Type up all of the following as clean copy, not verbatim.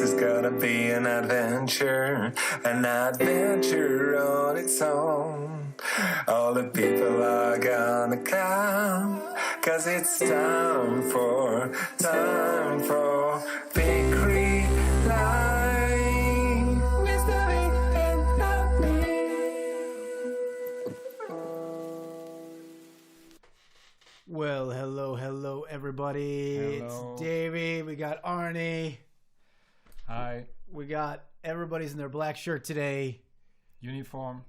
is gonna be an adventure on its own. All the people are gonna come, 'cause it's time for PeaCrea Live. Mr. Big and Lovely. Well, hello, everybody. Hello. It's Davey. We got Arny. Hi. We got everybody's in their black shirt today. Uniform.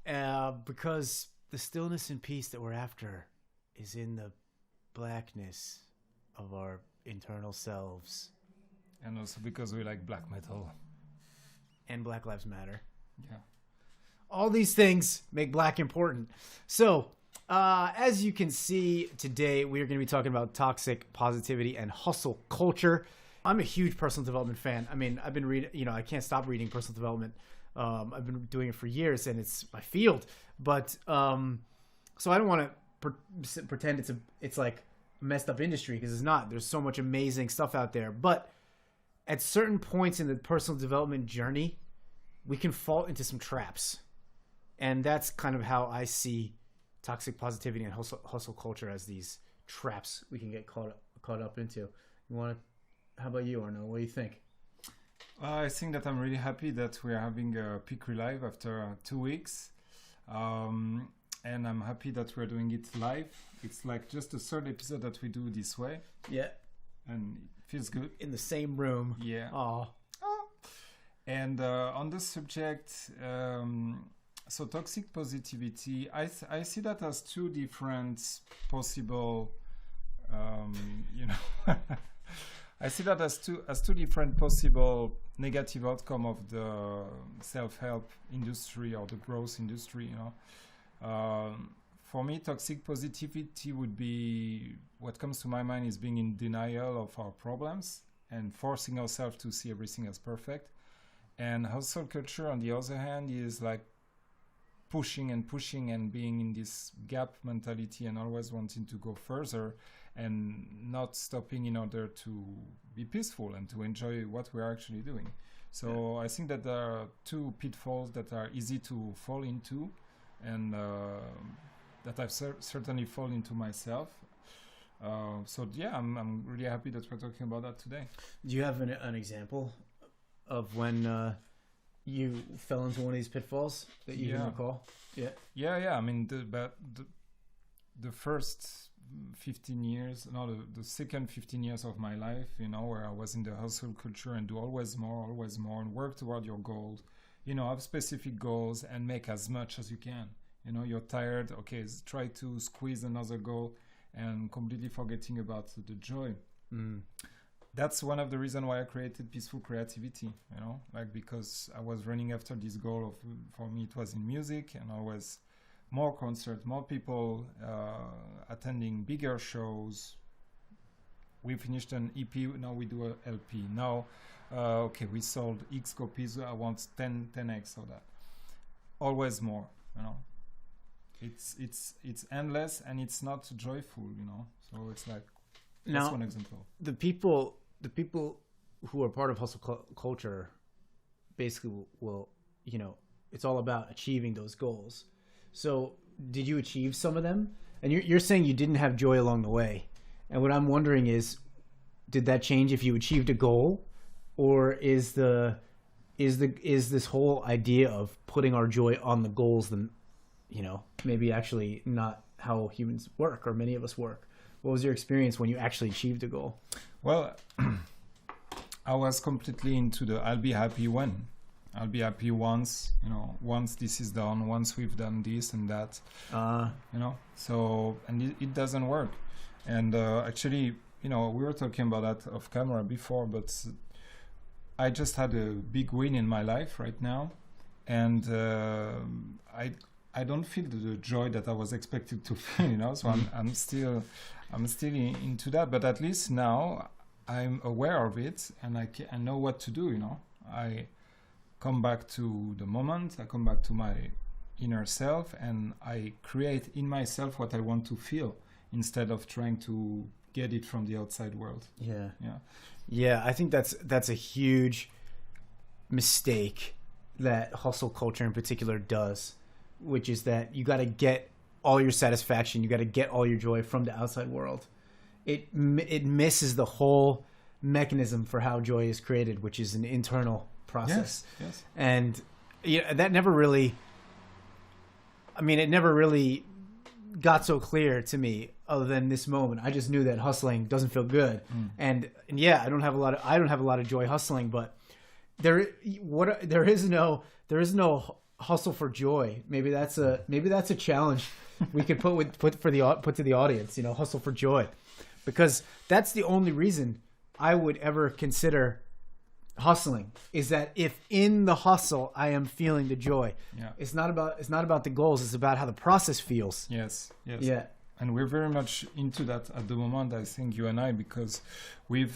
Because the stillness and peace that we're after is in the blackness of our internal selves. And also because we like black metal. And Black Lives Matter. Yeah. All these things make black important. So, as you can see today, we are going to be talking about toxic positivity and hustle culture. I'm a huge personal development fan. I mean, I've been reading, I can't stop reading personal development. I've been doing it for years and it's my field. But, so I don't want to pretend it's like a messed up industry, because it's not. There's so much amazing stuff out there. But at certain points in the personal development journey, we can fall into some traps. And that's kind of how I see toxic positivity and hustle culture, as these traps we can get caught up into. How about you, Arno? What do you think? I think that I'm really happy that we're having a PeaCrea Live after 2 weeks. And I'm happy that we're doing it live. It's like just the third episode that we do this way. Yeah. And it feels good. In the same room. Yeah. Oh. And on the subject, so toxic positivity, I see that as two different possible, I see that as two different possible negative outcome of the self-help industry or the growth industry. For me, toxic positivity would be, what comes to my mind is being in denial of our problems and forcing ourselves to see everything as perfect. And hustle culture, on the other hand, is like pushing and being in this gap mentality and always wanting to go further and not stopping in order to be peaceful and to enjoy what we're actually doing. So I think that there are two pitfalls that are easy to fall into, and that I've certainly fallen into myself. I'm really happy that we're talking about that today. Do you have an example of when you fell into one of these pitfalls that you can recall? Yeah. I mean, the first 15 years, the second 15 years of my life, where I was in the hustle culture and do always more, and work toward your goals. Have specific goals and make as much as you can. You're tired, okay, try to squeeze another goal and completely forgetting about the joy. That's one of the reasons why I created Peaceful Creativity, because I was running after this goal of, for me, it was in music, and always more concerts, more people attending bigger shows. We finished an EP, now we do a LP. Now, we sold X copies, I want 10x of that. Always more, It's endless and it's not joyful, So it's like, that's one example. The people who are part of hustle culture basically will, it's all about achieving those goals. So did you achieve some of them? And you're saying you didn't have joy along the way. And what I'm wondering is, did that change if you achieved a goal? Or is this whole idea of putting our joy on the goals, then, maybe actually not how humans work, or many of us work? What was your experience when you actually achieved a goal? Well, I was completely into the I'll be happy when. I'll be happy once, once this is done, once we've done this and that, So, and it doesn't work. And actually, we were talking about that off camera before, but I just had a big win in my life right now. And I don't feel the joy that I was expected to feel, So I'm still into that. But at least now I'm aware of it, and I know what to do. I come back to the moment. I come back to my inner self, and I create in myself what I want to feel, instead of trying to get it from the outside world. Yeah, I think that's a huge mistake that hustle culture in particular does, which is that you got to get all your satisfaction, you got to get all your joy from the outside world. It misses the whole mechanism for how joy is created, which is an internal process. Yes. And that never really, it never really got so clear to me other than this moment. I just knew that hustling doesn't feel good. And yeah, I don't have a lot of joy hustling, but there is no hustle for joy. Maybe that's a challenge we could put to the audience, hustle for joy, because that's the only reason I would ever consider hustling, is that if in the hustle I am feeling the joy. It's not about the goals, it's about how the process feels. Yes. Yeah. And we're very much into that at the moment, I think, you and I, because we've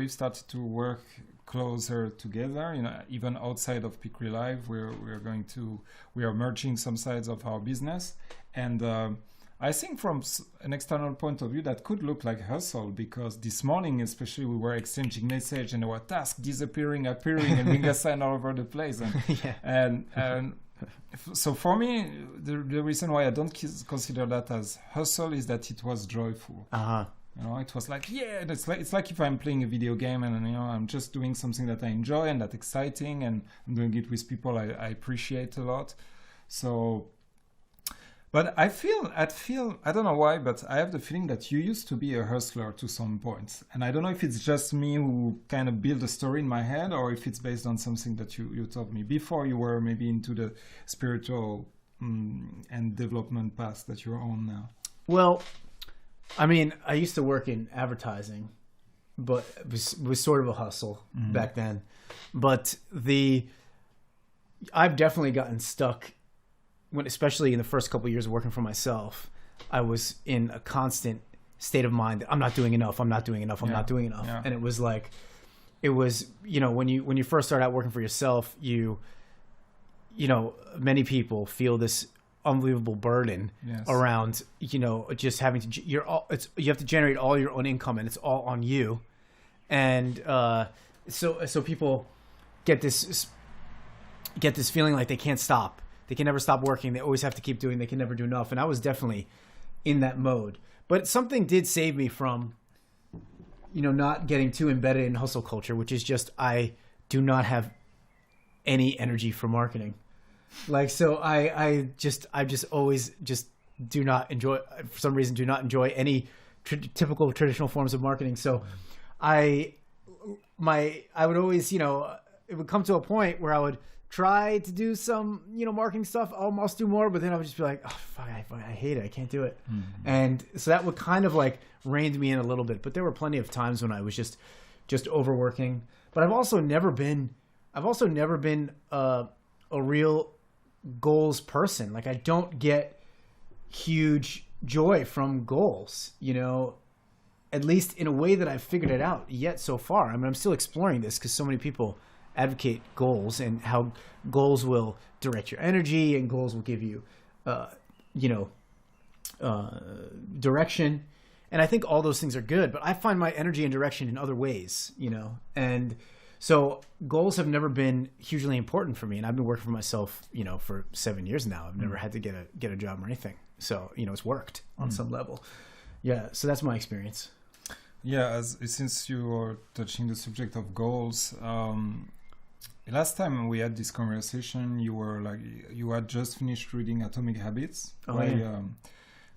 started to work closer together, even outside of PeaCrea Live. We are merging some sides of our business, and I think from an external point of view that could look like hustle, because this morning especially we were exchanging message and our task disappearing, appearing, and being assigned all over the place, and so for me the reason why I don't consider that as hustle is that it was joyful. It was like, it's like if I'm playing a video game and I'm just doing something that I enjoy and that's exciting, and I'm doing it with people I appreciate a lot. So, but I feel I don't know why, but I have the feeling that you used to be a hustler to some point, and I don't know if it's just me who kind of build a story in my head, or if it's based on something that you told me before you were maybe into the spiritual and development path that you're on now. Well, I used to work in advertising, but it was sort of a hustle back then. But I've definitely gotten stuck especially in the first couple of years of working for myself. I was in a constant state of mind that I'm not doing enough. I'm not doing enough. Yeah. And it was when you first start out working for yourself, many people feel this unbelievable burden around just having to you have to generate all your own income, and it's all on you, and so people get this feeling like they can't stop, they can never stop working, they always have to keep doing, they can never do enough. And I was definitely in that mode, but something did save me from not getting too embedded in hustle culture, which is just I do not have any energy for marketing. So I just always just do not enjoy, for some reason, any typical traditional forms of marketing. So I would always, it would come to a point where I would try to do some, marketing stuff. I almost do more, but then I would just be like, oh, fuck, I hate it. I can't do it. And so that would kind of reined me in a little bit. But there were plenty of times when I was just overworking. But I've also never been a real goals person. I don't get huge joy from goals, at least in a way that I've figured it out yet so far. I'm still exploring this, because so many people advocate goals and how goals will direct your energy and goals will give you, direction. And I think all those things are good, but I find my energy and direction in other ways, and so goals have never been hugely important for me. And I've been working for myself, for 7 years now. I've never had to get a job or anything. So, it's worked on some level. Yeah. So that's my experience. Yeah. Since you are touching the subject of goals, last time we had this conversation, you had just finished reading Atomic Habits by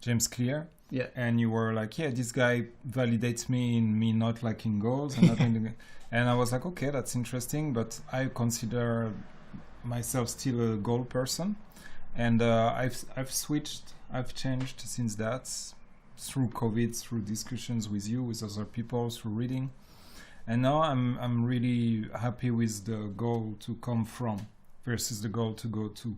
James Clear. Yeah. And you were like, this guy validates me in me not liking goals and not and I was like, okay, that's interesting, but I consider myself still a goal person. And I've changed since that, through COVID, through discussions with you, with other people, through reading. And now I'm really happy with the goal to come from versus the goal to go to.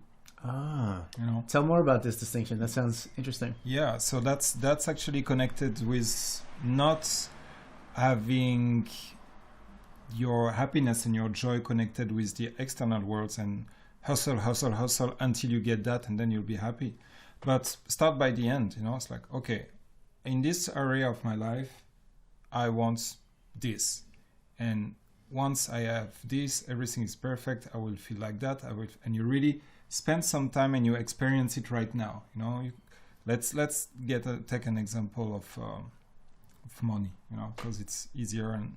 Tell more about this distinction. That sounds interesting. Yeah, so that's actually connected with not having your happiness and your joy connected with the external worlds and hustle until you get that, and then you'll be happy. But start by the end, it's like, okay, in this area of my life, I want this. And once I have this, everything is perfect. I will feel like that. And you really spend some time and you experience it right now. You know, let's take an example of money. You know, because it's easier and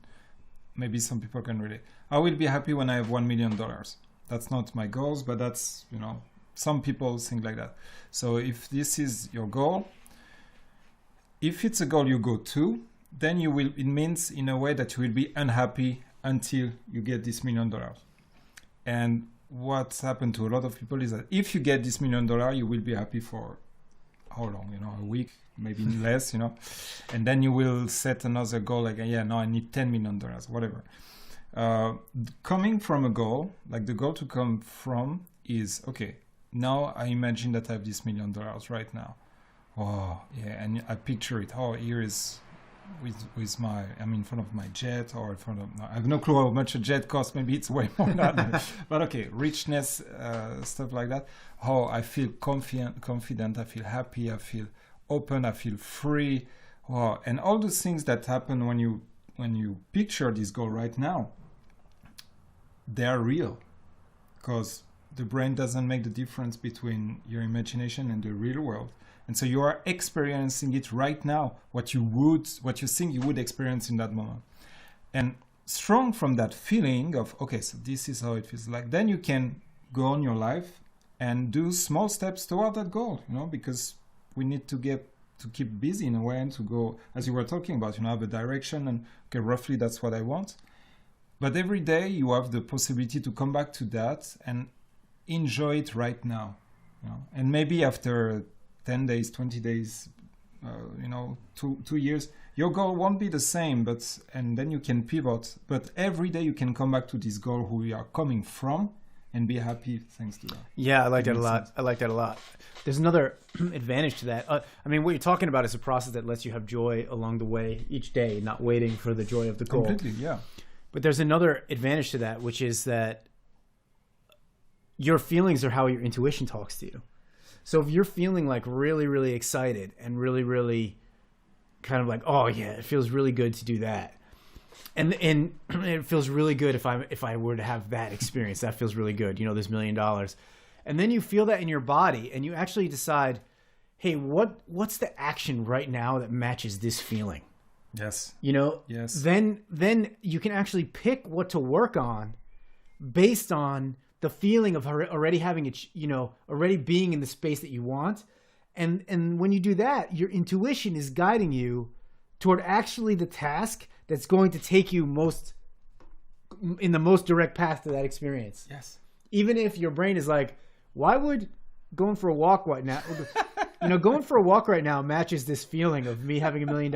maybe some people can relate. I will be happy when I have $1 million. That's not my goals, but that's, you know, some people think like that. So if this is your goal, if it's a goal you go to, then it means in a way that you will be unhappy until you get this $1 million. And what's happened to a lot of people is that if you get this $1 million, you will be happy for how long? You know, a week, maybe less, you know, and then you will set another goal like, yeah, no, I need $10 million, whatever. Coming from a goal, like the goal to come from is, okay, now I imagine that I have this $1 million right now. Oh, yeah, and I picture it. Oh, here is with I'm in front of my jet, or in front of, no, I have no clue how much a jet costs. Maybe it's way more than that. But okay, richness, stuff like that. Oh, I feel confident. I feel happy. I feel open. I feel free. Wow, and all those things that happen when you picture this goal right now, they are real, because the brain doesn't make the difference between your imagination and the real world. And so you are experiencing it right now, what you think you would experience in that moment. And strong from that feeling of, okay, so this is how it feels like, then you can go on your life and do small steps toward that goal, you know, because we need to keep busy in a way and to go, as you were talking about, you know, have a direction and, okay, roughly that's what I want. But every day you have the possibility to come back to that and enjoy it right now, you know. And maybe after 10 days, 20 days, you know, 2 years, your goal won't be the same, and then you can pivot. But every day you can come back to this goal who you are coming from and be happy thanks to that. Yeah, I like that a lot. I like that a lot. There's another advantage to that. I mean, what you're talking about is a process that lets you have joy along the way each day, not waiting for the joy of the goal. Completely, yeah. But there's another advantage to that, which is that your feelings are how your intuition talks to you. So if you're feeling like really, really excited and really, really kind of like, oh yeah, it feels really good to do that. And it feels really good if I were to have that experience. That feels really good. You know, this $1 million. And then you feel that in your body and you actually decide, hey, what's the action right now that matches this feeling? Yes. You know, yes. Then you can actually pick what to work on based on the feeling of already having it, you know, already being in the space that you want. And when you do that, your intuition is guiding you toward actually the task that's going to take you in the most direct path to that experience. Yes. Even if your brain is like, why would going for a walk right now, you know, going for a walk right now matches this feeling of me having $1 million.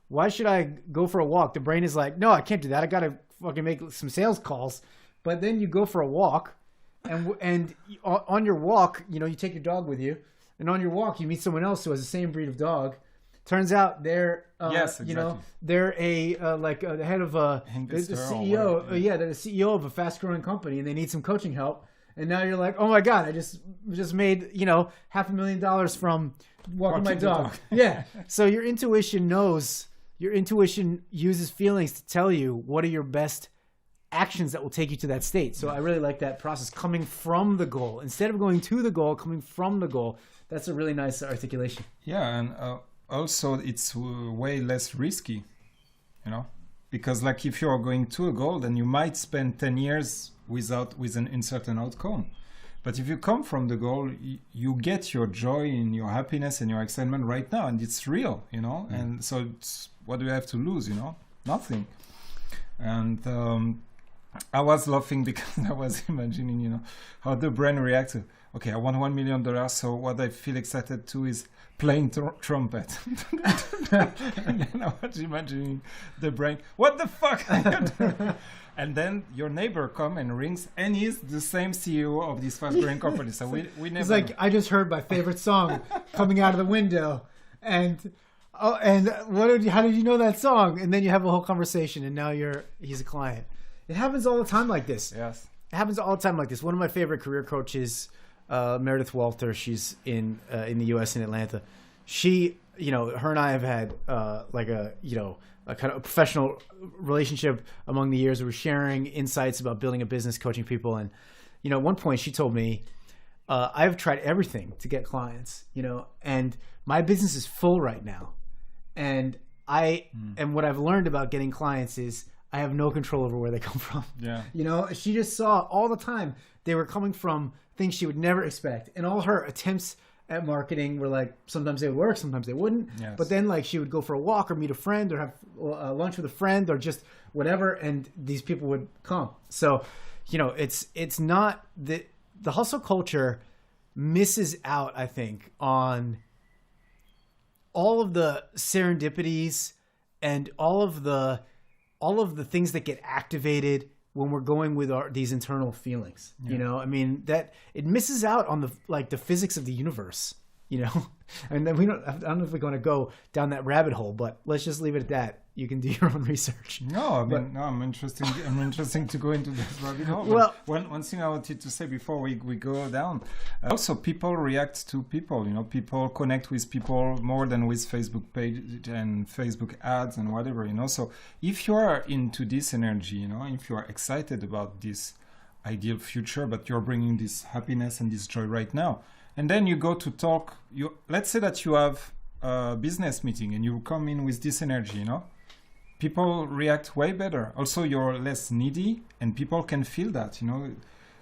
Why should I go for a walk? The brain is like, no, I can't do that. I got to fucking make some sales calls. But then you go for a walk, and on your walk, you know, you take your dog with you, and on your walk, you meet someone else who has the same breed of dog. Turns out they're, yes, exactly. You know, they're the head of the CEO, they're the CEO of a fast-growing company, and they need some coaching help. And now you're like, oh my god, I just made, you know, $500,000 from walking my dog. Yeah. So your intuition knows. Your intuition uses feelings to tell you what are your best actions that will take you to that state. So I really like that process, coming from the goal instead of going to the goal, coming from the goal. That's a really nice articulation. Yeah, and also it's way less risky, you know, because like if you're going to a goal, then you might spend 10 years with an uncertain outcome. But if you come from the goal, you get your joy and your happiness and your excitement right now, and it's real, you know. Mm. And so what do you have to lose, you know? Nothing. And I was laughing because I was imagining, you know, how the brain reacts. Okay, I want $1 million, so what I feel excited to is playing trumpet. And then I was imagining the brain, what the fuck are you doing? And then your neighbor come and rings, and he's the same CEO of this fast-growing company. So we never. It's like, I just heard my favorite song coming out of the window, and how did you know that song? And then you have a whole conversation, and now he's a client. It happens all the time like this. Yes, it happens all the time like this. One of my favorite career coaches, Meredith Walter. She's in the U.S. in Atlanta. She her and I have had like a kind of a professional relationship among the years. We're sharing insights about building a business, coaching people. And, at one point she told me, I've tried everything to get clients, and my business is full right now. And and what I've learned about getting clients is I have no control over where they come from. Yeah. She just saw all the time they were coming from things she would never expect. And all her attempts at marketing were like, sometimes they would work, sometimes they wouldn't. Yes. But then like she would go for a walk or meet a friend or have lunch with a friend or just whatever. And these people would come. So, it's not the hustle culture misses out, I think, on all of the serendipities and all of the things that get activated when we're going with these internal feelings. I mean, that it misses out on the physics of the universe, and then I don't know if we're going to go down that rabbit hole, but let's just leave it at that. You can do your own research. I'm interested to go into this rabbit hole. Well, one thing I wanted to say before we go down, also people react to people. People connect with people more than with Facebook page and Facebook ads and whatever. So if you are into this energy, if you are excited about this ideal future, but you're bringing this happiness and this joy right now, and then you go to talk. Let's say that you have a business meeting and you come in with this energy, people react way better. Also, you're less needy and people can feel that,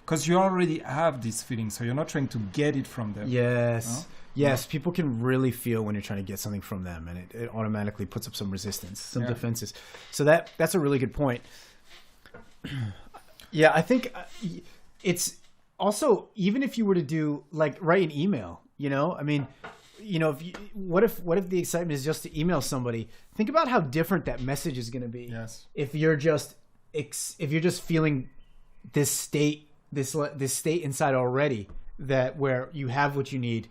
because you already have this feeling. So you're not trying to get it from them. Yes. Yes. People can really feel when you're trying to get something from them, and it automatically puts up some resistance, some defenses. So that's a really good point. Yeah. I think it's also, even if you were to do like write an email, I mean, what if the excitement is just to email somebody? Think about how different that message is going to be. Yes. If you're just feeling this state inside already, that where you have what you need,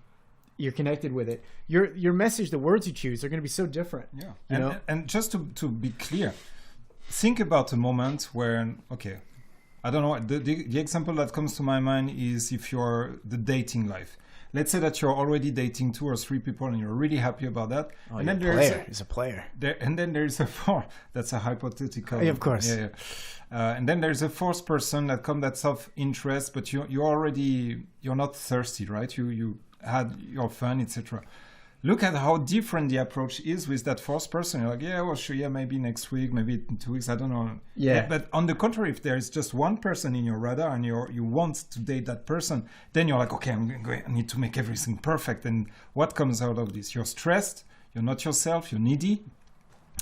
you're connected with it. Your message, the words you choose, are going to be so different. Yeah. And just to be clear, think about a moment where, okay, I don't know, the example that comes to my mind is if you're the dating life. Let's say that you're already dating 2 or 3 people and you're really happy about that. Oh, and then there's a player. And then there's a fourth. That's a hypothetical. Yeah, of course. Yeah. And then there's a fourth person that comes that's of interest, but you're not thirsty, right? You had your fun, etc. Look at how different the approach is with that fourth person. You're like, yeah, well, sure, yeah, maybe next week, maybe in 2 weeks, I don't know. Yeah. But on the contrary, if there is just one person in your radar and you want to date that person, then you're like, okay, I need to make everything perfect. And what comes out of this? You're stressed, you're not yourself, you're needy,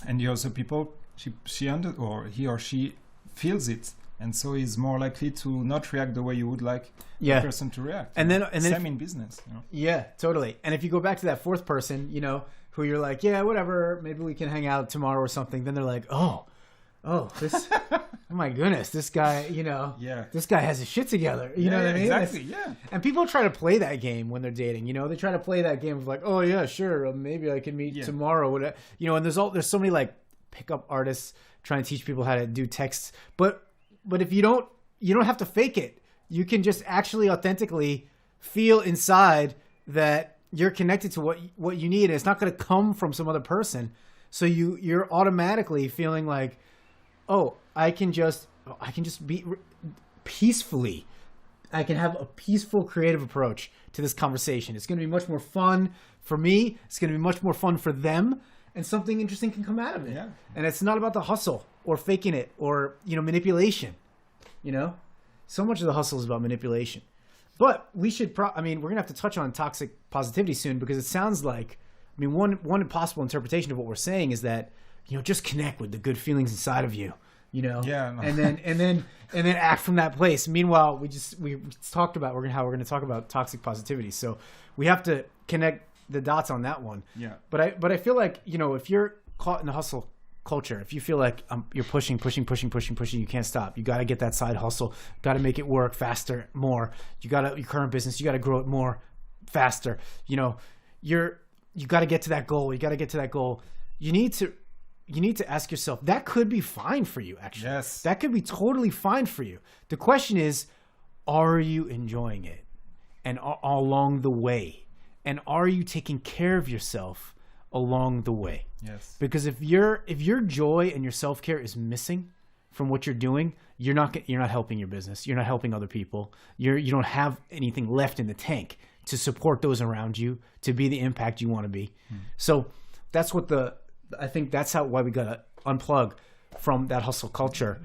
and the other people, he or she feels it. And so he's more likely to not react the way you would like the person to react. And then same in business. Yeah, totally. And if you go back to that fourth person, who you're like, yeah, whatever, maybe we can hang out tomorrow or something. Then they're like, oh, this, oh my goodness, this guy, this guy has his shit together. You know what I mean? Exactly. Yeah. And people try to play that game when they're dating. They try to play that game of like, oh yeah, sure, maybe I can meet tomorrow. Whatever. And there's so many like pickup artists trying to teach people how to do texts, but if you don't have to fake it. You can just actually authentically feel inside that you're connected to what you need, and it's not going to come from some other person. So you're automatically feeling like, oh, I can just be peacefully. I can have a peaceful, creative approach to this conversation. It's going to be much more fun for me. It's going to be much more fun for them, and something interesting can come out of it. Yeah. And it's not about the hustle or faking it or manipulation. So much of the hustle is about manipulation. But we should we're going to have to touch on toxic positivity soon, because it sounds like, one possible interpretation of what we're saying is that, just connect with the good feelings inside of you, Yeah. No. and then act from that place. Meanwhile, we talked about how we're going to talk about toxic positivity. So we have to connect the dots on that one. Yeah. But I feel like, if you're caught in the hustle culture, if you feel like you're pushing, you can't stop. You got to get that side hustle. Got to make it work faster, more. You got your current business. You got to grow it more, faster. You got to get to that goal. You need to ask yourself, that could be fine for you. Actually, yes, that could be totally fine for you. The question is, are you enjoying it, and along the way, and are you taking care of yourself along the way. Yes. Because if your joy and your self-care is missing from what you're doing, you're not helping your business. You're not helping other people. You don't have anything left in the tank to support those around you, to be the impact you want to be. So that's what I think that's why we got to unplug from that hustle culture.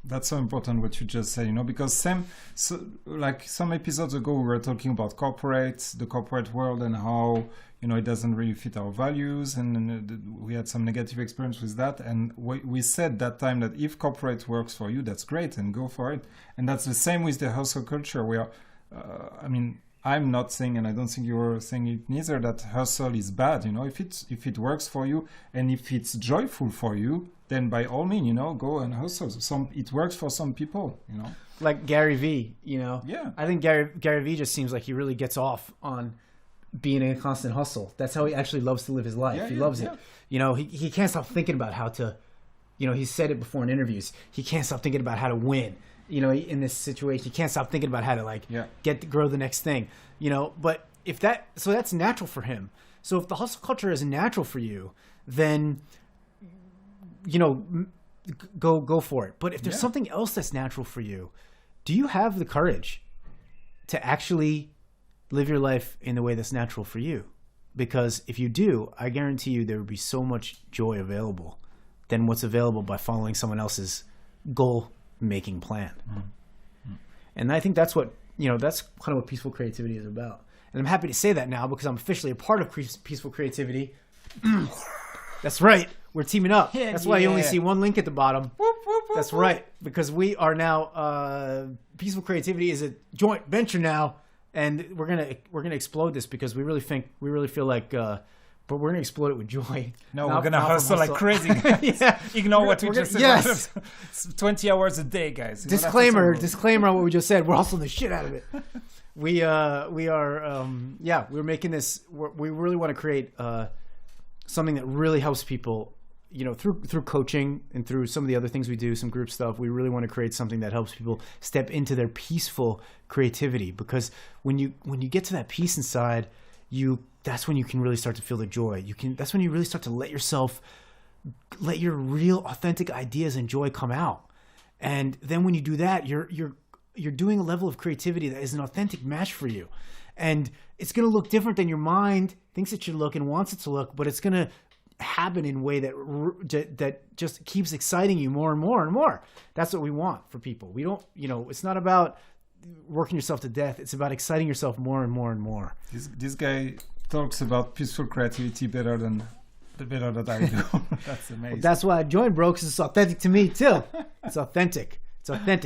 That's so important what you just said, because like some episodes ago, we were talking about the corporate world, and how, it doesn't really fit our values. And we had some negative experience with that. And we said that time that if corporate works for you, that's great, and go for it. And that's the same with the hustle culture, where, I'm not saying, and I don't think you were saying it neither, that hustle is bad. If it works for you, and if it's joyful for you, then by all means, go and hustle. It works for some people, Like Gary Vee, Yeah. I think Gary Vee just seems like he really gets off on being in a constant hustle. That's how he actually loves to live his life. He loves it. He can't stop thinking about how to, he said it before in interviews. He can't stop thinking about how to win. In this situation, he can't stop thinking about how to grow the next thing. But so that's natural for him. So if the hustle culture is natural for you, then go for it. But if there's something else that's natural for you, do you have the courage to actually live your life in the way that's natural for you? Because if you do, I guarantee you there would be so much joy available than what's available by following someone else's goal-making plan. And I think that's what, that's kind of what peaceful creativity is about. And I'm happy to say that now because I'm officially a part of peaceful creativity. That's right. We're teaming up. That's why you only see one link at the bottom. That's right. Because we are now, peaceful creativity is a joint venture now. And we're gonna explode this because we really feel like, but we're gonna explode it with joy. No, we're gonna hustle like crazy. Ignore what we just said. Yes, it's 20 hours a day, guys. Disclaimer on what we just said. We're hustling the shit out of it. We are we're making this. We really want to create something that really helps people. Through coaching and through some of the other things we do, some group stuff, we really want to create something that helps people step into their peaceful creativity. Because when you get to that peace inside, that's when you can really start to feel the joy. That's when you really start to let your real authentic ideas and joy come out. And then when you do that, you're doing a level of creativity that is an authentic match for you. And it's going to look different than your mind thinks it should look and wants it to look, but it's going to happen in a way that just keeps exciting you more and more and more. That's what we want for people. We don't, it's not about working yourself to death. It's about exciting yourself more and more and more. This guy talks about peaceful creativity better than I do. That's amazing. Well, that's why I joined, bro, because it's authentic to me too. It's authentic.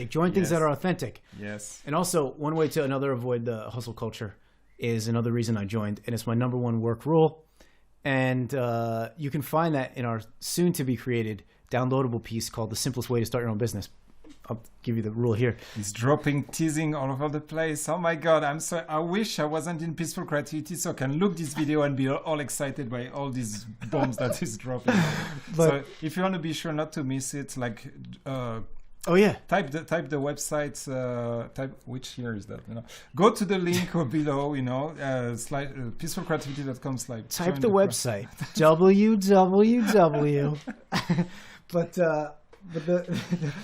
Join things that are authentic. Yes. And also, one way to avoid the hustle culture is another reason I joined, and it's my number one work rule. And you can find that in our soon-to-be created downloadable piece called The Simplest Way to Start Your Own Business. I'll give you the rule here. He's dropping teasing all over the place. Oh my God, I wish I wasn't in peaceful creativity so I can look this video and be all excited by all these bombs that he's dropping. So if you want to be sure not to miss it, like... type the website. Type which here is that? Go to the link below. Peacefulcreativity.com. Type the website www. But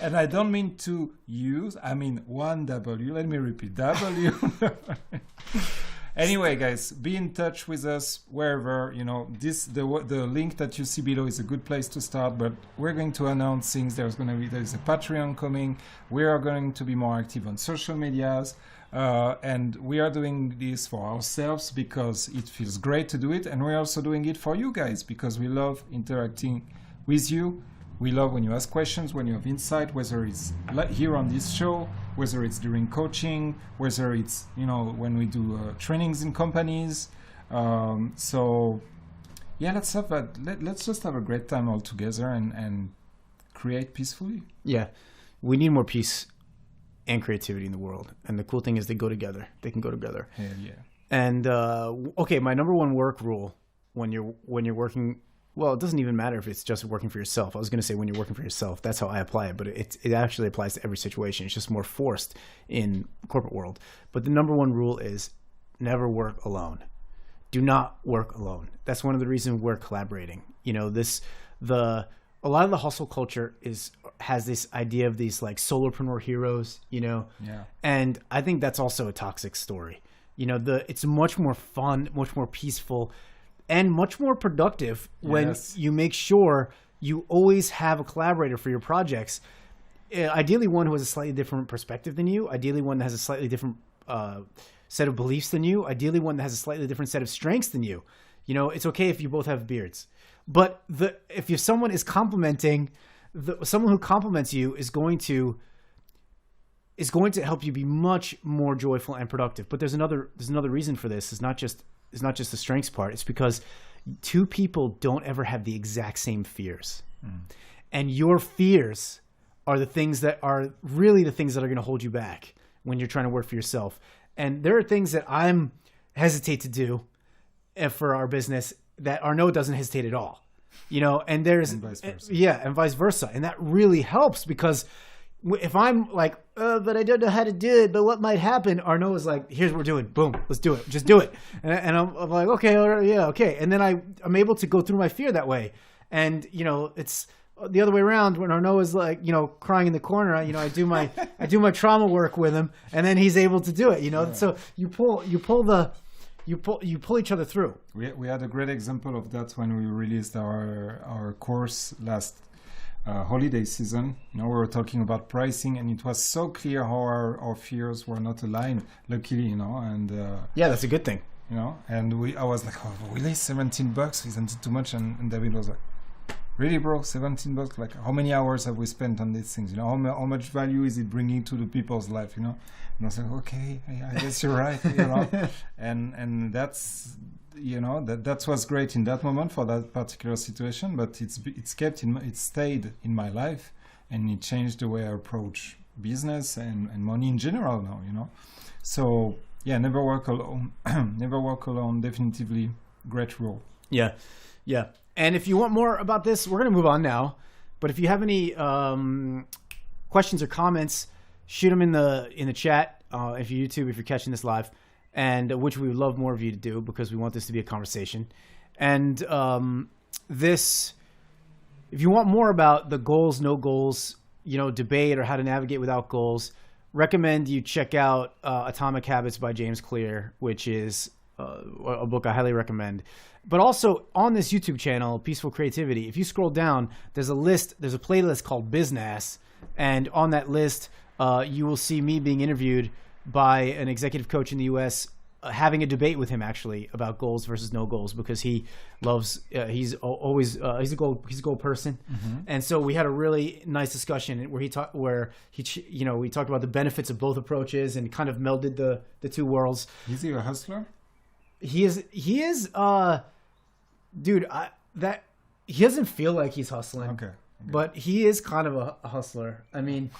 and I don't mean to use. I mean 1W. Let me repeat W. Anyway, guys, be in touch with us wherever, the link that you see below is a good place to start, but we're going to announce things. There's a Patreon coming. We are going to be more active on social medias. And we are doing this for ourselves because it feels great to do it. And we're also doing it for you guys because we love interacting with you. We love when you ask questions, when you have insight, whether it's here on this show, whether it's during coaching, whether it's, when we do trainings in companies. Let's just have a great time all together and create peacefully. Yeah, we need more peace and creativity in the world. And the cool thing is they go together. They can go together. Hell yeah. And, my number one work rule when you're working... Well, it doesn't even matter if it's just working for yourself. I was going to say when you're working for yourself, that's how I apply it, but it actually applies to every situation. It's just more forced in corporate world. But the number one rule is never work alone. do not work alone. That's one of the reasons we're collaborating. You know, a lot of the hustle culture has this idea of these like solopreneur heroes, you know? Yeah. And I think that's also a toxic story. You know, it's much more fun, much more peaceful, and much more productive when you make sure you always have a collaborator for your projects. Ideally one who has a slightly different perspective than you, ideally one that has a slightly different set of beliefs than you, ideally one that has a slightly different set of strengths than you. You know, it's okay if you both have beards. But if someone is complimenting, someone who compliments you is going to help you be much more joyful and productive. But there's another reason for this. It's not just the strengths part. It's because two people don't ever have the exact same fears. And your fears are the things that are really the things that are going to hold you back when you're trying to work for yourself. And there are things that I'm hesitate to do for our business that Arnaud doesn't hesitate at all, you know, and there's, and vice versa. And that really helps because if I'm like, but I don't know how to do it, but what might happen? Arnaud is like, here's what we're doing. Boom, let's do it. Just do it. And I'm like, okay, all right, yeah, okay. And then I'm able to go through my fear that way. And, you know, it's the other way around when Arnaud is like, you know, crying in the corner, you know, I do my trauma work with him and then he's able to do it, you know? Yeah. So you pull each other through. We had a great example of that when we released our course last holiday season. You know, we were talking about pricing, and it was so clear how our fears were not aligned. Luckily, you know, and yeah, that's a good thing. You know, and I was like, oh, really, $17? Isn't it too much? And David was like, really, bro, $17? Like, how many hours have we spent on these things? You know, how much value is it bringing to the people's life? You know. And I was like, okay, I guess you're right, you know, and that's, you know, that was great in that moment for that particular situation, but it stayed in my life, and it changed the way I approach business and money in general now, you know. So yeah, never work alone, definitively great role. Yeah. And if you want more about this, we're going to move on now. But if you have any questions or comments, shoot them in the chat if you're YouTube, if you're catching this live, and which we would love more of you to do because we want this to be a conversation. And if you want more about the goals, no goals, you know, debate or how to navigate without goals, recommend you check out Atomic Habits by James Clear, which is a book I highly recommend. But also on this YouTube channel, Peaceful Creativity, if you scroll down, there's a playlist called Business, and on that list, you will see me being interviewed by an executive coach in the U.S., having a debate with him actually about goals versus no goals, because he loves he's a goal person. And so we had a really nice discussion where we talked about the benefits of both approaches and kind of melded the two worlds. Is he a hustler? He is dude, he doesn't feel like he's hustling. Okay. But he is kind of a hustler. I mean,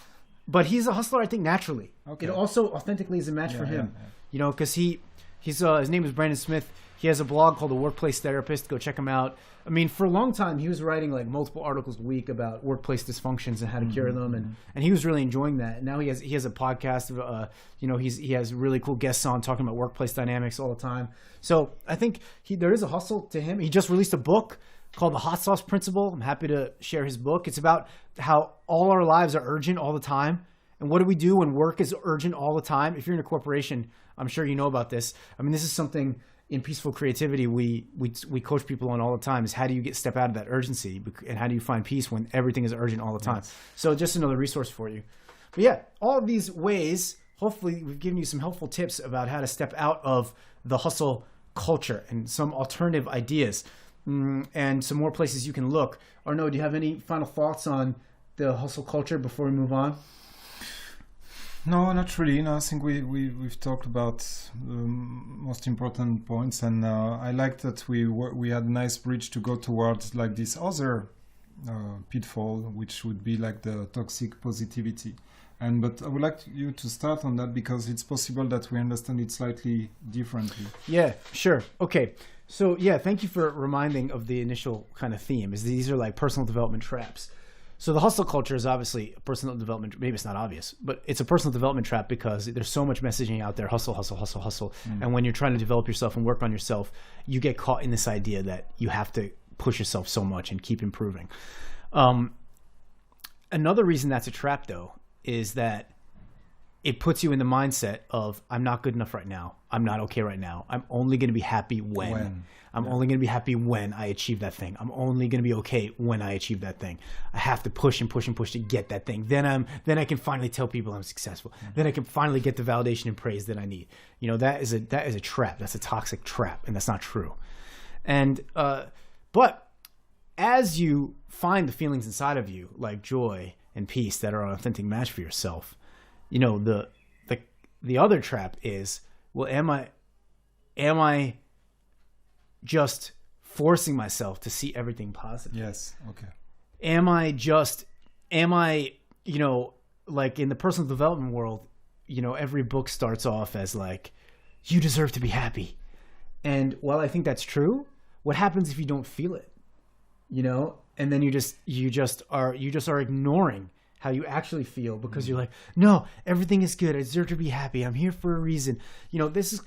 but he's a hustler, I think, naturally. Okay. It also authentically is a match for him. Yeah. You know, because he's his name is Brandon Smith. He has a blog called The Workplace Therapist. Go check him out. I mean, for a long time, he was writing like multiple articles a week about workplace dysfunctions and how to cure them, and he was really enjoying that. And now he has a podcast. He has really cool guests on talking about workplace dynamics all the time. So I think there is a hustle to him. He just released a book called The Hot Sauce Principle. I'm happy to share his book. It's about how all our lives are urgent all the time. And what do we do when work is urgent all the time? If you're in a corporation, I'm sure you know about this. I mean, this is something in Peaceful Creativity we coach people on all the time, is how do you step out of that urgency, and how do you find peace when everything is urgent all the time? Yes. So just another resource for you. But yeah, all of these ways, hopefully we've given you some helpful tips about how to step out of the hustle culture and some alternative ideas. And some more places you can look. Arnaud, do you have any final thoughts on the hustle culture before we move on? No, not really. No, I think we've talked about the most important points, and I like that we had a nice bridge to go towards like this other pitfall, which would be like the toxic positivity. But I would like you to start on that because it's possible that we understand it slightly differently. Yeah, sure. Okay. So yeah, thank you for reminding of the initial kind of theme, is these are like personal development traps. So the hustle culture is obviously a personal development. Maybe it's not obvious, but it's a personal development trap because there's so much messaging out there: hustle, hustle, hustle, hustle. And when you're trying to develop yourself and work on yourself, you get caught in this idea that you have to push yourself so much and keep improving. Another reason that's a trap, though, is that it puts you in the mindset of, I'm not good enough right now. I'm not okay right now. I'm only going to be happy when. I'm only going to be happy when I achieve that thing. I'm only going to be okay when I achieve that thing. I have to push and push and push to get that thing. Then I can finally tell people I'm successful. Then I can finally get the validation and praise that I need. You know, that is a trap. That's a toxic trap, and that's not true. And but as you find the feelings inside of you, like joy and peace, that are an authentic match for yourself, you know, the other trap is, well, am I just forcing myself to see everything positive? Yes. Okay. Am I, you know, like in the personal development world, you know, every book starts off as like, you deserve to be happy. And while I think that's true, what happens if you don't feel it? You know, and then you just are ignoring how you actually feel because you're like, no, everything is good. I deserve to be happy. I'm here for a reason. You know, this is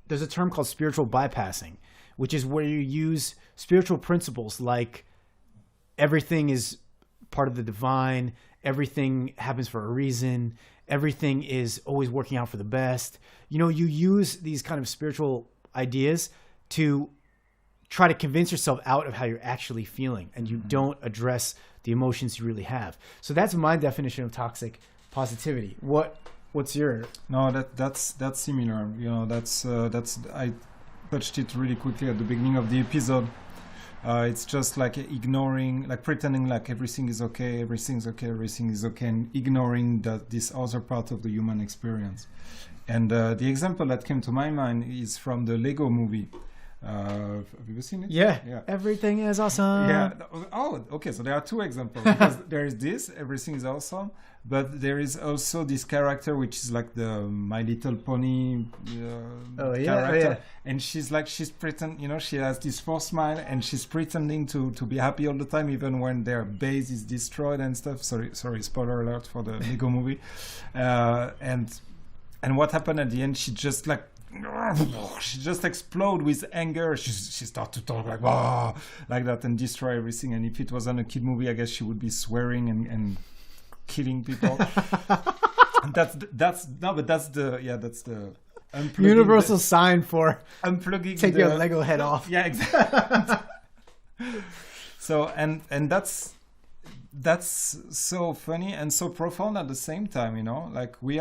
there's a term called spiritual bypassing, which is where you use spiritual principles like everything is part of the divine, everything happens for a reason, everything is always working out for the best. You know, you use these kind of spiritual ideas to try to convince yourself out of how you're actually feeling, and you don't address the emotions you really have. So that's my definition of toxic positivity. What's your? No, that's similar. You know, that's I touched it really quickly at the beginning of the episode. It's just like ignoring, like pretending like everything is okay, and ignoring this other part of the human experience. And the example that came to my mind is from the Lego movie. Have you seen it? Yeah. Everything is awesome. Yeah. Oh, okay. So there are two examples because there is this, everything is awesome, but there is also this character which is like the My Little Pony character, and she's pretend, you know, she has this false smile and she's pretending to be happy all the time, even when their base is destroyed and stuff. Sorry, spoiler alert for the Lego movie. And what happened at the end? She just explode with anger. She started to talk like that and destroy everything. And if it wasn't a kid movie, I guess she would be swearing and killing people. And that's the universal sign for unplugging. Take your Lego head off. Yeah, exactly. So and that's so funny and so profound at the same time. You know, like we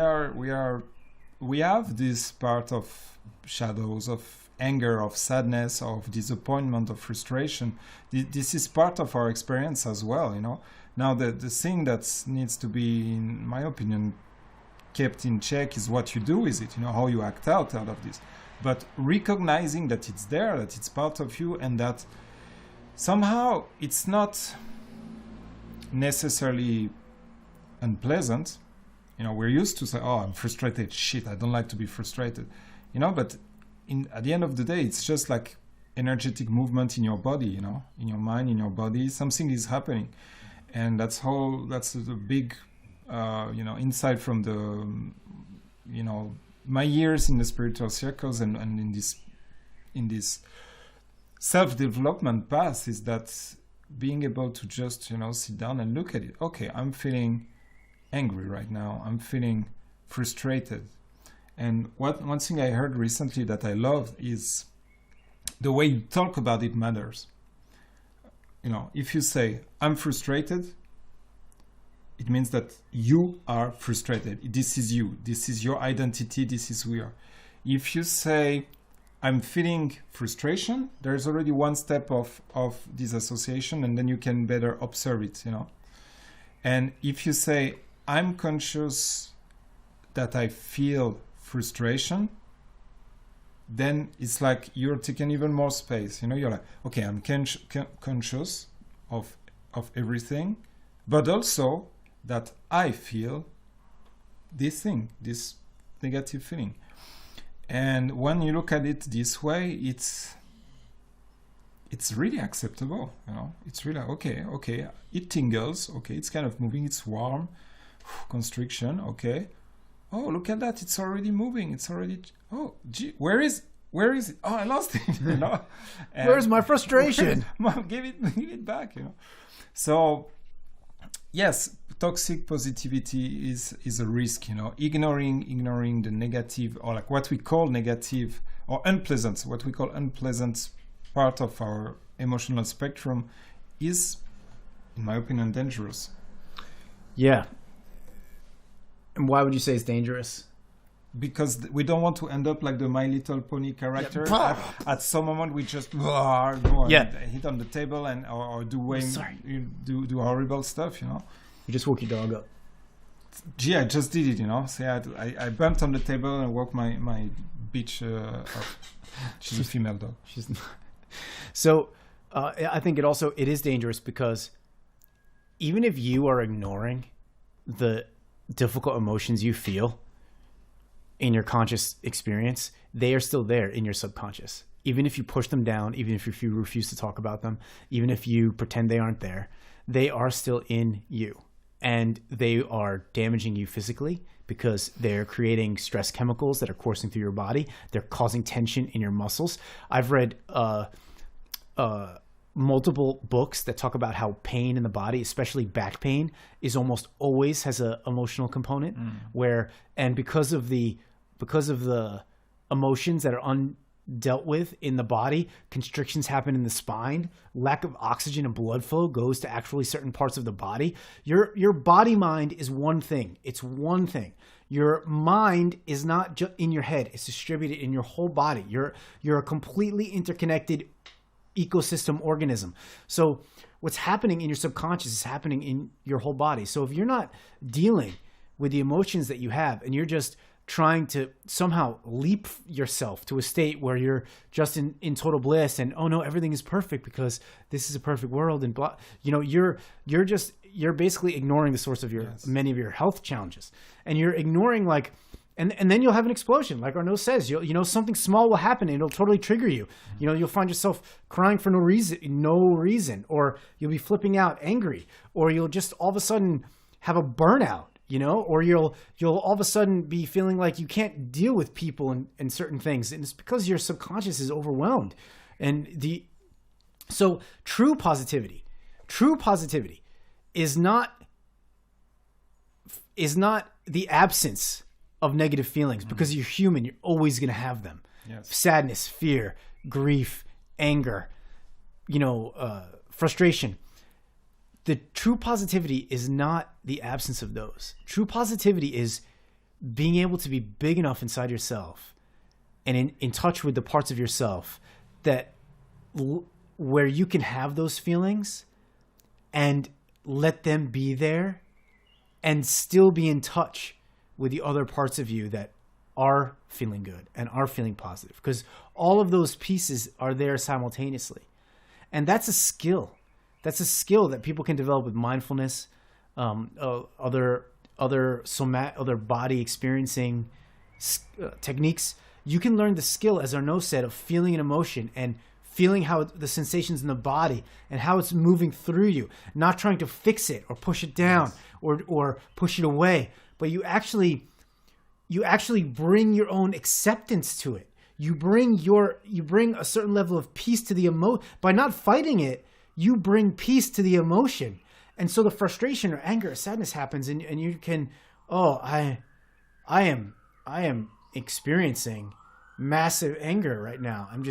have this part of shadows, of anger, of sadness, of disappointment, of frustration. This is part of our experience as well, you know. Now, the thing that needs to be, in my opinion, kept in check is what you do with it, you know, how you act out of this. But recognizing that it's there, that it's part of you, and that somehow it's not necessarily unpleasant. You know, we're used to say, oh, I'm frustrated. Shit, I don't like to be frustrated. You know, but at the end of the day, it's just like energetic movement in your body, you know, in your mind, in your body. Something is happening. And that's the big, insight from the, you know, my years in the spiritual circles and in this self-development path is that being able to just, you know, sit down and look at it. Okay, I'm feeling angry right now. I'm feeling frustrated. And one thing I heard recently that I love is the way you talk about it matters. You know, if you say, I'm frustrated, it means that you are frustrated. This is you. This is your identity. This is who you are. If you say, I'm feeling frustration, there's already one step of disassociation, and then you can better observe it, you know. And if you say, I'm conscious that I feel frustration, then it's like you're taking even more space. You know, you're like, okay, I'm conscious of everything, but also that I feel this thing, this negative feeling. And when you look at it this way, it's it's really acceptable. It's really okay. It tingles. Okay, it's kind of moving. It's warm, constriction. Okay. Oh, look at that! It's already moving. It's already. Oh, gee, where is it? Oh, I lost it. And Where's my frustration? Mom, give it back. So, yes, toxic positivity is a risk. Ignoring the negative, or like what we call negative or unpleasant, what we call unpleasant part of our emotional spectrum is, in my opinion, dangerous. Yeah. And why would you say it's dangerous? Because we don't want to end up like the My Little Pony character. Yeah. At some moment, we just go and hit on the table and or do horrible stuff. You just woke your dog up. Gee, I just did it. So I bumped on the table and woke my bitch up. She's a female dog. She's not. So I think it is dangerous because even if you are ignoring the difficult emotions you feel in your conscious experience, they are still there in your subconscious. Even if you push them down, even if you refuse to talk about them, even if you pretend they aren't there, they are still in you. And they are damaging you physically because they're creating stress chemicals that are coursing through your body. They're causing tension in your muscles. I've read multiple books that talk about how pain in the body, especially back pain, is almost always has an emotional component because of the emotions that are undealt with in the body, constrictions happen in the spine, lack of oxygen and blood flow goes to actually certain parts of the body. Your body mind is one thing. It's one thing. Your mind is not just in your head. It's distributed in your whole body. You're a completely interconnected ecosystem organism. So what's happening in your subconscious is happening in your whole body. So if you're not dealing with the emotions that you have and you're just trying to somehow leap yourself to a state where you're just in total bliss and, oh no, everything is perfect because this is a perfect world and blah, you're basically ignoring the source of many of your health challenges, and you're ignoring and then you'll have an explosion. Like Arnaud says, something small will happen and it'll totally trigger you. You'll find yourself crying for no reason, or you'll be flipping out angry, or you'll just all of a sudden have a burnout, or you'll all of a sudden be feeling like you can't deal with people and certain things. And it's because your subconscious is overwhelmed. So true positivity is not the absence of negative feelings, because you're human. You're always going to have them. Yes. Sadness, fear, grief, anger, frustration. The true positivity is not the absence of those. True positivity is being able to be big enough inside yourself and in touch with the parts of yourself where you can have those feelings and let them be there and still be in touch with the other parts of you that are feeling good and are feeling positive, because all of those pieces are there simultaneously. And that's a skill. That's a skill that people can develop with mindfulness, other body experiencing techniques. You can learn the skill, as Arnaud said, of feeling an emotion and feeling how the sensations in the body and how it's moving through you, not trying to fix it or push it down or push it away. But you actually bring your own acceptance to it. You bring a certain level of peace to the emotion. By not fighting it, you bring peace to the emotion. And so the frustration or anger or sadness happens, and you can, I am experiencing massive anger right now. I'm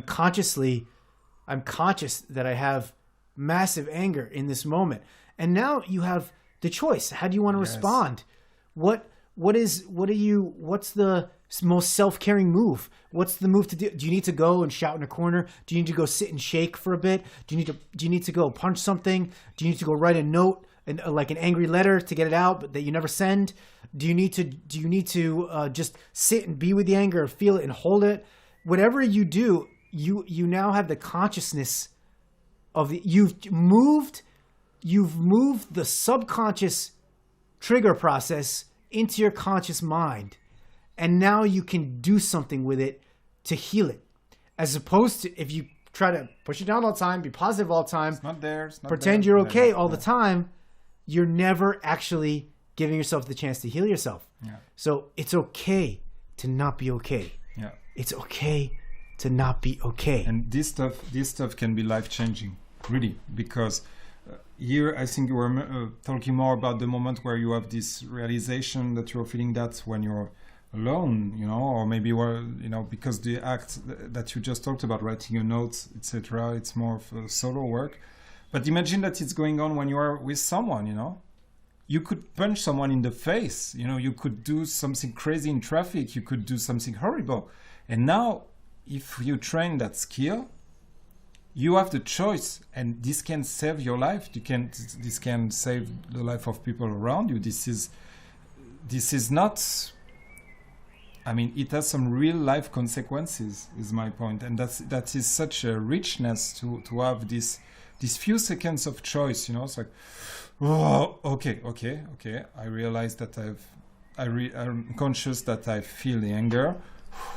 conscious that I have massive anger in this moment. And now you have the choice. How do you want to respond? What's the most self-caring move? What's the move to do? Do you need to go and shout in a corner? Do you need to go sit and shake for a bit? Do you need to go punch something? Do you need to go write a note and like an angry letter to get it out, but that you never send? Do you need to just sit and be with the anger, feel it and hold it? Whatever you do, you now have the consciousness of you've moved the subconscious trigger process into your conscious mind, and now you can do something with it to heal it. As opposed to if you try to push it down all the time, be positive all the time, It's not there. It's not pretend there. you're okay Yeah. all the time, you're never actually giving yourself the chance to heal yourself. Yeah. So it's okay to not be okay. Yeah. It's okay to not be okay. And this stuff can be life changing, really, because here I think you were talking more about the moment where you have this realization that you're feeling that when you're alone, or maybe because the act that you just talked about, writing a note, etc., it's more of a solo work. But imagine that it's going on when you are with someone. You could punch someone in the face. You could do something crazy in traffic. You could do something horrible. And now, if you train that skill, you have the choice, and this can save your life. This can save the life of people around you. This is not. I mean, it has some real life consequences, is my point, and that is such a richness to have these few seconds of choice. It's like, oh, okay. I realize that I'm conscious that I feel the anger.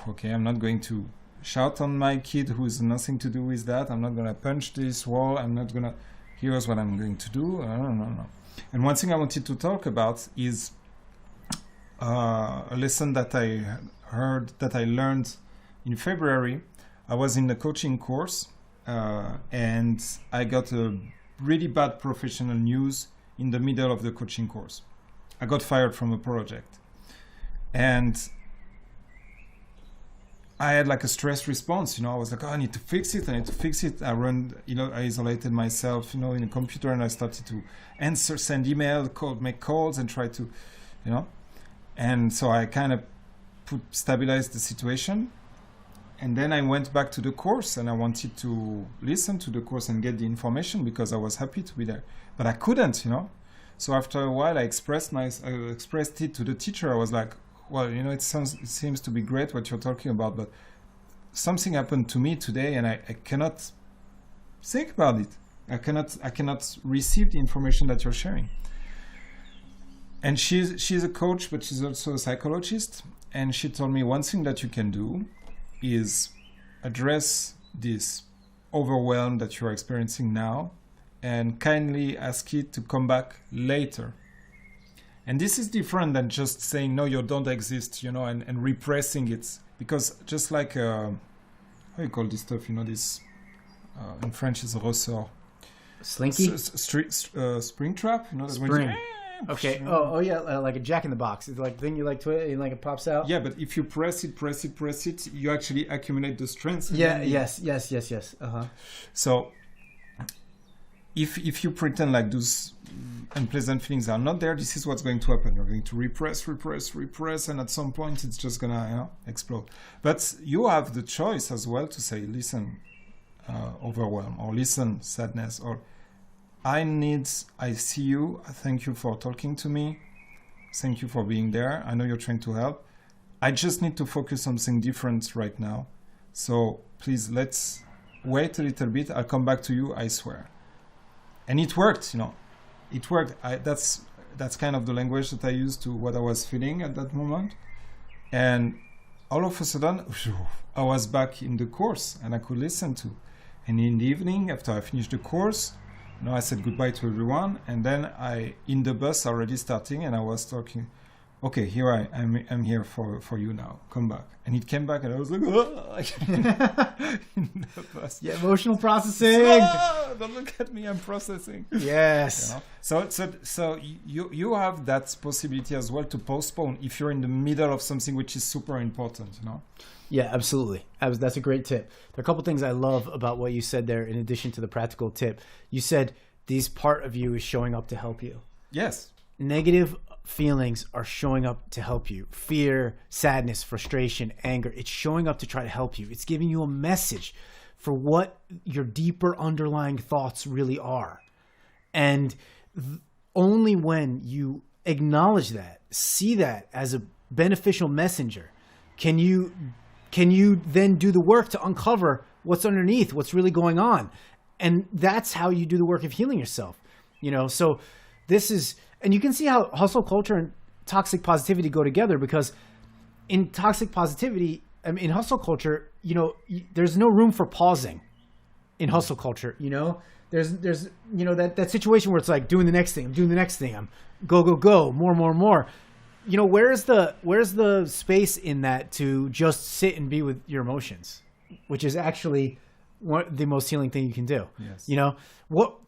Okay, I'm not going to shout on my kid who has nothing to do with that. I'm not going to punch this wall. I'm not going to. Here's what I'm going to do. No. And one thing I wanted to talk about is a lesson that I learned in February. I was in a coaching course, and I got a really bad professional news in the middle of the coaching course. I got fired from a project, and I had like a stress response. I was like, I need to fix it. I I isolated myself, in a computer, and I started to send email, make calls, and try to, And so I kind of stabilized the situation. And then I went back to the course, and I wanted to listen to the course and get the information because I was happy to be there. But I couldn't, So after a while, I expressed it to the teacher. I was like, well, it seems to be great what you're talking about, but something happened to me today, and I cannot think about it. I cannot receive the information that you're sharing. And she's a coach, but she's also a psychologist. And she told me one thing that you can do is address this overwhelm that you're experiencing now and kindly ask it to come back later. And this is different than just saying, no, you don't exist, and repressing it. Because just like, how you call this stuff, this, in French is ressort. Slinky? Spring trap, that's Spring. when you, Okay. Oh yeah, like a Jack in the Box. It's like thing you like twist and like it pops out. Yeah, but if you press it, you actually accumulate the strength. Yeah. Yes. So, if you pretend like those unpleasant feelings are not there, this is what's going to happen. You're going to repress, and at some point it's just gonna explode. But you have the choice as well to say, listen, overwhelm, or listen, sadness, or I see you. Thank you for talking to me. Thank you for being there. I know you're trying to help. I just need to focus on something different right now. So please, let's wait a little bit. I'll come back to you, I swear. And it worked, It worked. That's kind of the language that I used to what I was feeling at that moment. And all of a sudden, I was back in the course and I could listen to. And in the evening, after I finished the course, I said goodbye to everyone, and then in the bus already starting, and I was talking, okay, here I'm here for you now, come back. And it came back, and I was like, in the bus. Yeah, emotional processing. Don't look at me, I'm processing. Yes. So you have that possibility as well to postpone if you're in the middle of something which is super important, Yeah, absolutely. That's a great tip. There are a couple things I love about what you said there in addition to the practical tip. You said this part of you is showing up to help you. Yes. Negative feelings are showing up to help you. Fear, sadness, frustration, anger. It's showing up to try to help you. It's giving you a message for what your deeper underlying thoughts really are. And only when you acknowledge that, see that as a beneficial messenger, can you then do the work to uncover what's underneath, what's really going on. And that's how you do the work of healing yourself. So this is, and you can see how hustle culture and toxic positivity go together, because in toxic positivity, in hustle culture, there's no room for pausing in hustle culture. There's that situation where it's like doing the next thing. I'm doing the next thing. I'm go, more. Where's the space in that to just sit and be with your emotions, which is actually the most healing thing you can do. Yes.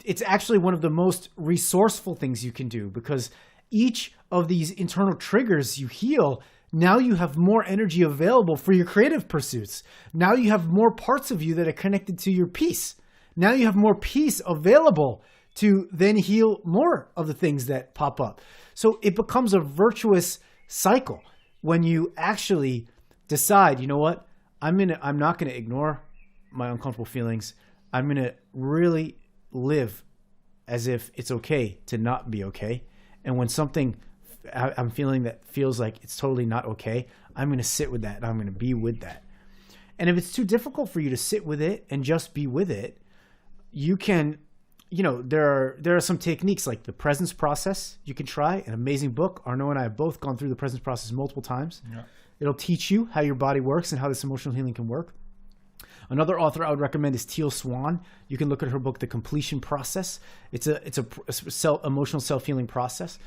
It's actually one of the most resourceful things you can do, because each of these internal triggers you heal, now you have more energy available for your creative pursuits. Now you have more parts of you that are connected to your peace. Now you have more peace available to then heal more of the things that pop up. So it becomes a virtuous cycle when you actually decide, you know what, I'm not going to ignore my uncomfortable feelings. I'm going to really live as if it's okay to not be okay. And when something I'm feeling that feels like it's totally not okay, I'm going to sit with that and I'm going to be with that. And if it's too difficult for you to sit with it and just be with it, you can, there are some techniques like the presence process you can try. An amazing book. Arno and I have both gone through the presence process multiple times. Yeah. It'll teach you how your body works and how this emotional healing can work. Another author I would recommend is Teal Swan. You can look at her book, The Completion Process. It's a emotional self-healing process.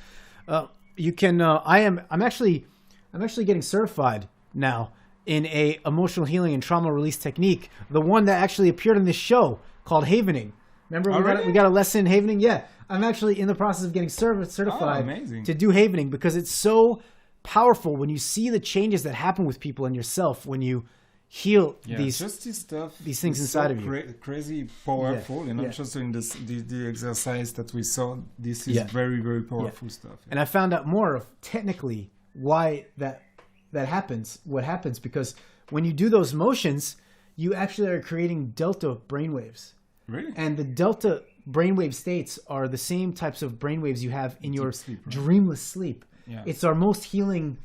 You can. I'm actually getting certified now in a emotional healing and trauma release technique. The one that actually appeared in this show called Havening. Remember we got a lesson in Havening? Yeah, I'm actually in the process of getting certified to do Havening, because it's so powerful when you see the changes that happen with people and yourself when you heal these things inside of you. Crazy powerful, just doing the exercise that we saw. This is very, very powerful stuff. Yeah. And I found out more of technically why that happens, what happens, because when you do those motions, you actually are creating delta brainwaves. Really? And the delta brainwave states are the same types of brainwaves you have in your sleep, right? dreamless sleep. Yeah. It's our most healing.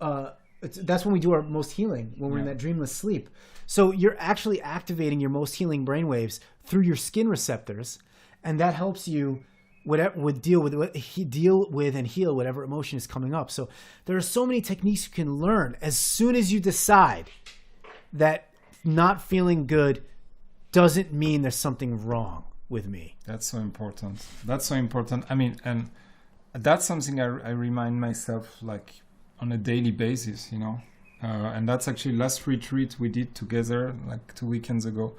That's when we do our most healing, when we're in that dreamless sleep. So you're actually activating your most healing brainwaves through your skin receptors, and that helps you deal with and heal whatever emotion is coming up. So there are so many techniques you can learn as soon as you decide that not feeling good doesn't mean there's something wrong with me. That's so important. I mean, and that's something I remind myself like on a daily basis, and that's actually last retreat we did together like 2 weekends ago.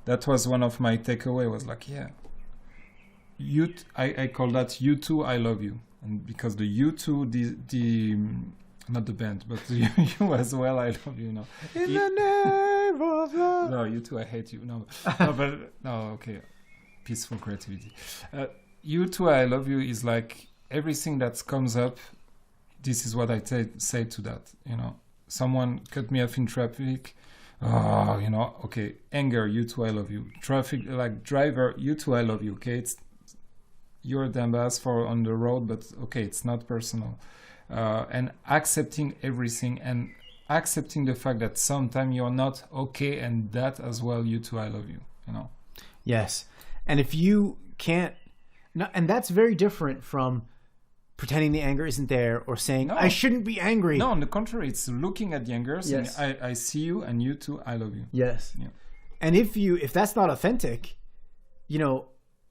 That was one of my takeaway, was like, I call that you too, I love you. And because the you too, the not the band, but the you as well, I love you, In the name of love. No, you too, I hate you. No, okay. Peaceful creativity. You too, I love you is like everything that comes up. This is what I say to that. Someone cut me off in traffic. Okay. Anger, you too, I love you. Traffic, like driver, you too, I love you. Okay, you're the ass for on the road, but okay, it's not personal. And accepting everything and accepting the fact that sometimes you're not okay, and that as well, you too, I love you. Yes, and if you can't, and that's very different from pretending the anger isn't there or saying, I shouldn't be angry. No, on the contrary, it's looking at the anger, saying, I see you, and you too, I love you. Yes. Yeah. And if that's not authentic,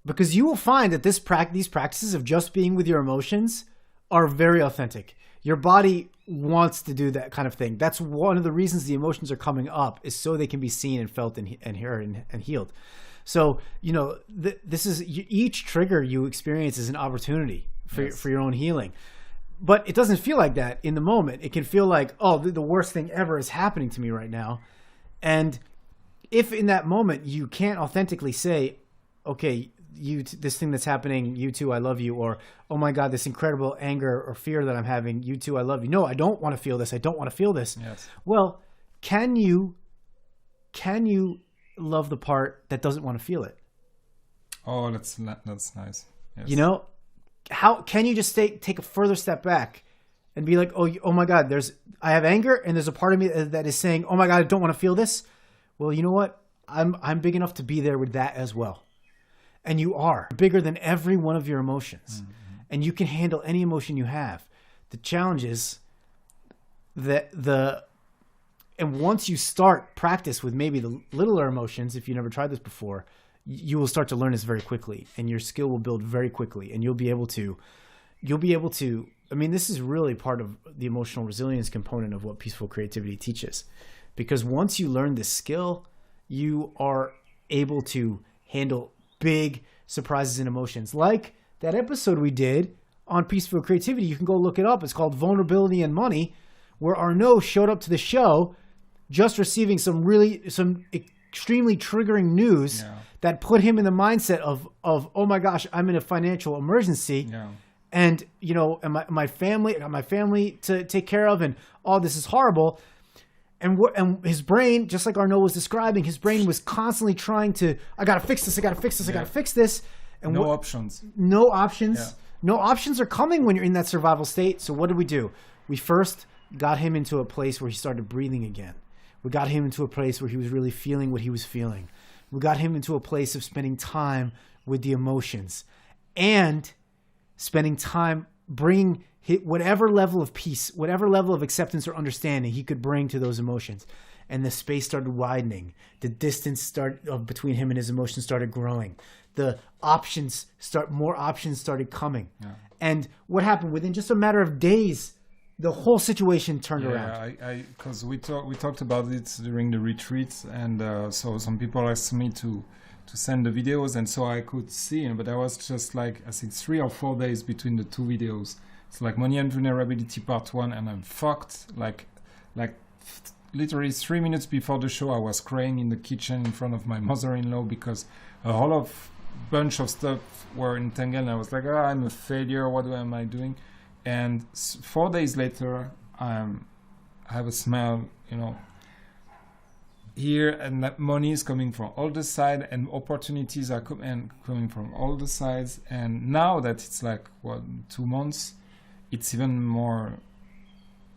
because you will find that these practices of just being with your emotions are very authentic. Your body wants to do that kind of thing. That's one of the reasons the emotions are coming up, is so they can be seen and felt and heard and healed. So, this is each trigger you experience is an opportunity for your own healing. But it doesn't feel like that in the moment. It can feel like, oh, the worst thing ever is happening to me right now. And if in that moment you can't authentically say, okay, this thing that's happening, you too, I love you, or, oh my God, this incredible anger or fear that I'm having, you too, I love you. No, I don't want to feel this. I don't want to feel this. Yes. Well, can you love the part that doesn't want to feel it? Oh, that's nice. Yes. How can you just take a further step back and be like, oh my God, I have anger, and there's a part of me that is saying, oh my God, I don't want to feel this. Well, you know what? I'm big enough to be there with that as well. And you are bigger than every one of your emotions. Mm-hmm. And you can handle any emotion you have. The challenge is that And once you start practice with maybe the littler emotions, if you never tried this before, you will start to learn this very quickly, and your skill will build very quickly, and you'll be able to, I mean, this is really part of the emotional resilience component of what peaceful creativity teaches, because once you learn this skill, you are able to handle big surprises and emotions. Like that episode we did on peaceful creativity, you can go look it up. It's called Vulnerability and Money, where Arno showed up to the show just receiving some extremely triggering news that put him in the mindset of, oh my gosh, I'm in a financial emergency. Yeah. And, you know, and my family, I got my family to take care of, and all this is horrible. And his brain, just like Arnaud was describing, his brain was constantly trying to, I got to fix this, I got to fix this, I got to fix this. And no options. No options. Yeah. No options are coming when you're in that survival state. So what did we do? We first got him into a place where he started breathing again. We got him into a place where he was really feeling what he was feeling. We got him into a place of spending time with the emotions and spending time bringing whatever level of peace, whatever level of acceptance or understanding he could bring to those emotions. And the space started widening. The distance between him and his emotions started growing. The more options started coming. Yeah. And what happened? Within just a matter of days, the whole situation turned around. Yeah, because we talked about it during the retreat, and so some people asked me to send the videos, and so I could see, but I was just like, I think 3 or 4 days between the 2 videos. It's like Money and Vulnerability Part 1, and I'm fucked. Like literally 3 minutes before the show, I was crying in the kitchen in front of my mother-in-law because a whole bunch of stuff were entangled, and I was like, I'm a failure, what am I doing? And 4 days later, I have a smile, you know, here, and that money is coming from all the sides, and opportunities are coming from all the sides. And now that it's like 2 months, it's even more.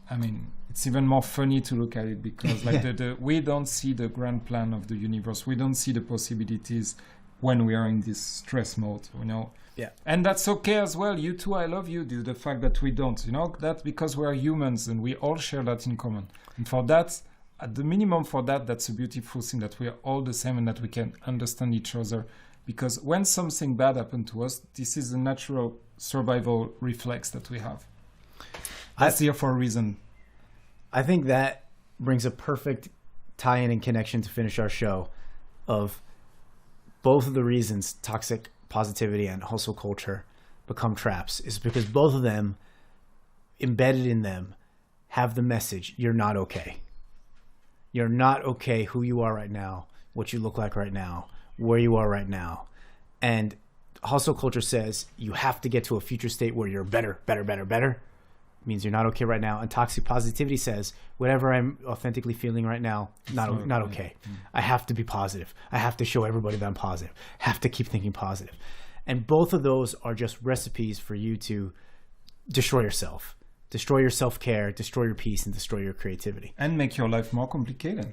I mean, it's even more funny to look at it because like we don't see the grand plan of the universe. We don't see the possibilities when we are in this stress mode, you know. Yeah. And that's okay as well. You too, I love you. The fact that we don't, you know, that's because we're humans and we all share that in common. And for that, at the minimum for that, that's a beautiful thing that we are all the same and that we can understand each other. Because when something bad happened to us, this is a natural survival reflex that we have. That's here for a reason. I think that brings a perfect tie-in and connection to finish our show of both of the reasons toxic positivity and hustle culture become traps is because both of them, embedded in them, have the message, you're not okay. You're not okay who you are right now, what you look like right now, where you are right now. And hustle culture says you have to get to a future state where you're better. It means you're not okay right now. And toxic positivity says whatever I'm authentically feeling right now, not okay. I have to be positive. I have to show everybody that I'm positive. I have to keep thinking positive. And both of those are just recipes for you to destroy yourself. Destroy your self-care, destroy your peace, and destroy your creativity. And make your life more complicated.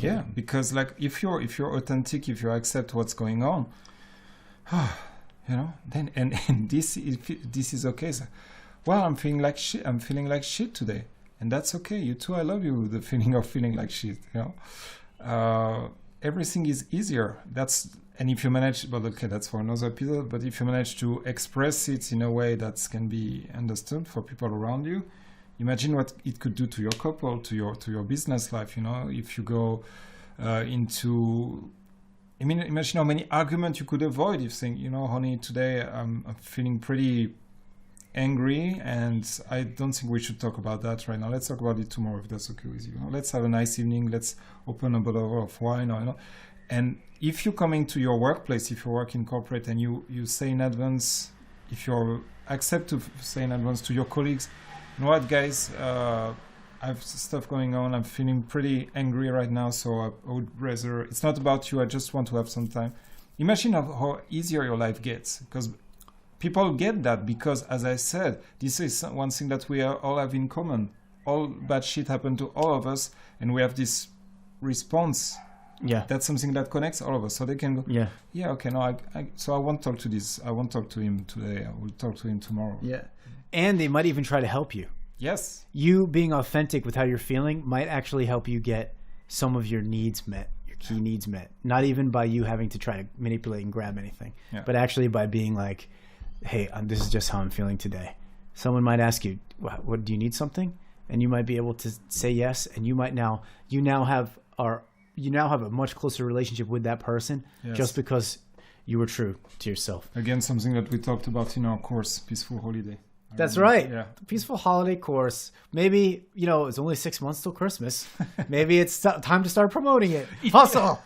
Yeah, because like if you're authentic, if you accept what's going on, you know, then and this is okay. So, well, I'm feeling like shit today, and that's okay. You too, I love you. The feeling of feeling like shit, you know. Everything is easier. And if you manage, but okay, that's for another episode. But if you manage to express it in a way that can be understood for people around you, imagine what it could do to your couple, to your business life. You know, if you go imagine how many arguments you could avoid if saying, you know, honey, today I'm feeling pretty angry, and I don't think we should talk about that right now. Let's talk about it tomorrow if that's okay with you. Let's have a nice evening. Let's open a bottle of wine, or, you know. And if you're coming to your workplace, if you work in corporate, and you say in advance, if you accept to say in advance to your colleagues, you know what, guys, I have stuff going on. I'm feeling pretty angry right now, so I would rather. It's not about you. I just want to have some time. Imagine how easier your life gets, because people get that, because, as I said, this is one thing that we all have in common. All bad shit happened to all of us, and we have this response. Yeah, that's something that connects all of us. So they can go, yeah, okay, no, so I won't talk to this. I won't talk to him today. I will talk to him tomorrow. Yeah, and they might even try to help you. Yes. You being authentic with how you're feeling might actually help you get some of your needs met, your key needs met. Not even by you having to try to manipulate and grab anything, but actually by being like, hey, this is just how I'm feeling today. Someone might ask you, what do you need something? And you might be able to say yes. And you now have a much closer relationship with that person just because you were true to yourself. Again, something that we talked about in our course, Peaceful Holiday. That's right. Yeah. Peaceful Holiday course. Maybe, it's only 6 months till Christmas. Maybe it's time to start promoting it. Hustle!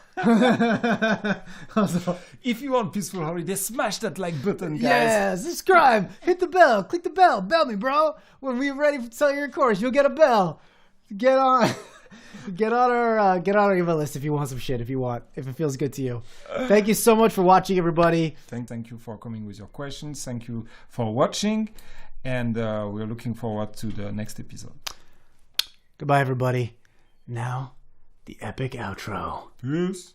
Hustle. If you want Peaceful Holiday, smash that like button, guys. Yeah, subscribe. Hit the bell. Click the bell. Bell me, bro. When we're ready to sell your course, you'll get a bell. Get on. Get on our email list if you want some shit, if it feels good to you. Thank you so much for watching, everybody. Thank you for coming with your questions. Thank you for watching. And we're looking forward to the next episode. Goodbye, everybody. Now, the epic outro. Peace.